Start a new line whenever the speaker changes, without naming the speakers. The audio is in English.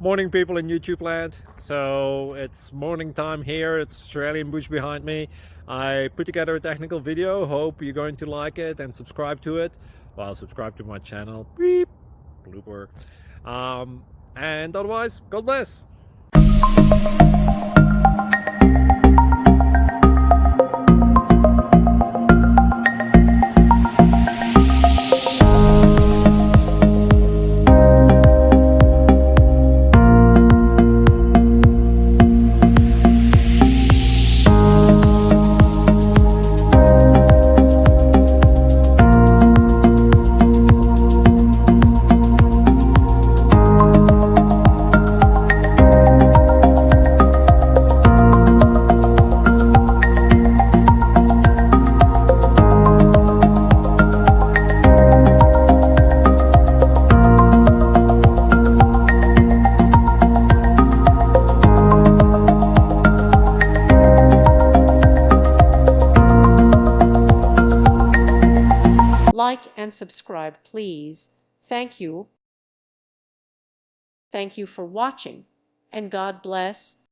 Morning people in YouTube land. So it's morning time here. It's Australian bush behind me. I put together a technical video. Hope you're going to like it and subscribe to it. Well, subscribe to my channel. Beep. Blooper. And otherwise, God bless.
Like and subscribe, please. Thank you. Thank you for watching, and God bless.